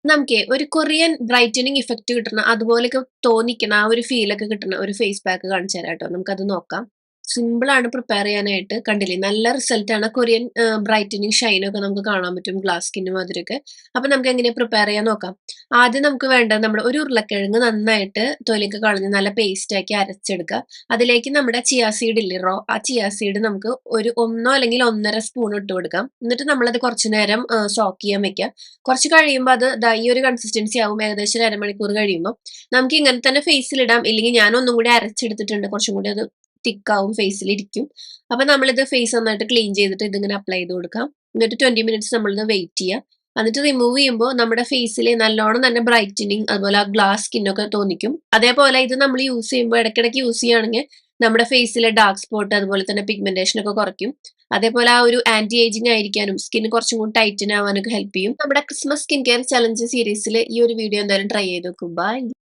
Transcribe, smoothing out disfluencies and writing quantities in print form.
നമുക്കേ ഒരു Korean brightening effect കിട്ടുന്ന അതുപോലെയൊക്കെ തോന്നിക്കുന്ന ആ ഒരു ഫീലൊക്കെ കിട്ടുന്ന ഒരു ഫേസ് പാക്ക് കാണിച്ചു തരാം കേട്ടോ. നമുക്കത് നോക്കാം. സിമ്പിൾ ആണ് പ്രിപ്പയർ ചെയ്യാനായിട്ട്. കണ്ടില്ലേ നല്ല റിസൾട്ട് ആണ്. കൊറിയൻ ബ്രൈറ്റനിങ് ഷൈനൊക്കെ നമുക്ക് കാണാൻ പറ്റും ഗ്ലാസ് സ്കിൻ മാതിരിയൊക്കെ. അപ്പൊ നമുക്ക് എങ്ങനെ പ്രിപ്പയർ ചെയ്യാൻ നോക്കാം. ആദ്യം നമുക്ക് വേണ്ടത് നമ്മുടെ ഒരു ഉരുളക്കിഴങ്ങ് നന്നായിട്ട് തൊലിയൊക്കെ കളഞ്ഞ് നല്ല പേസ്റ്റ് ആക്കി അരച്ചെടുക്കുക. അതിലേക്ക് നമ്മുടെ ചിയാ സീഡ് ഇല്ലേ ആ ചിയാ സീഡ് നമുക്ക് ഒരു ഒന്നോ അല്ലെങ്കിൽ 1.5 സ്പൂൺ ഇട്ട് കൊടുക്കാം. എന്നിട്ട് നമ്മളത് കുറച്ചു നേരം സോക്ക് ചെയ്യാൻ വെക്കുക. കുറച്ച് കഴിയുമ്പോൾ അത് ദാ ഈ ഒരു കൺസിസ്റ്റൻസി ആവും. ഏകദേശം ഒരു അരമണിക്കൂർ കഴിയുമ്പോൾ നമുക്ക് ഇങ്ങനെ തന്നെ ഫേസിലിടാം. ഇല്ലെങ്കിൽ ഞാൻ ഒന്നും കൂടി അരച്ചെടുത്തിട്ടുണ്ട്. കുറച്ചും കൂടി അത് തിക്കാവും, ഫേസിലിരിക്കും. അപ്പൊ നമ്മളിത് ഫേസ് നന്നായിട്ട് ക്ലീൻ ചെയ്തിട്ട് ഇതിങ്ങനെ അപ്ലൈ ചെയ്ത് കൊടുക്കാം. എന്നിട്ട് 20 മിനിറ്റ്സ് നമ്മളിത് വെയിറ്റ് ചെയ്യുക. എന്നിട്ട് റിമൂവ് ചെയ്യുമ്പോൾ നമ്മുടെ ഫേസിൽ നല്ലോണം തന്നെ ബ്രൈറ്റനിങ് അതുപോലെ ആ ഗ്ലാസ് സ്കിന്നൊക്കെ തോന്നിക്കും. അതേപോലെ ഇത് നമ്മൾ യൂസ് ചെയ്യുമ്പോൾ ഇടയ്ക്കിടയ്ക്ക് യൂസ് ചെയ്യുകയാണെങ്കിൽ നമ്മുടെ ഫേസിലെ ഡാർക്ക് സ്പോട്ട് അതുപോലെ തന്നെ പിഗ്മെന്റേഷൻ ഒക്കെ കുറയ്ക്കും. അതേപോലെ ആ ഒരു ആന്റി ഏജിങ് ആയിരിക്കാനും സ്കിൻ കുറച്ചും കൂടി ടൈറ്റൻ ആവാനൊക്കെ ഹെൽപ്പ് ചെയ്യും. നമ്മുടെ ക്രിസ്മസ് സ്കിൻ കെയർ ചലഞ്ച് സീരീസിൽ ഈ ഒരു വീഡിയോ എന്തായാലും ട്രൈ ചെയ്ത് നോക്കും. ബൈ.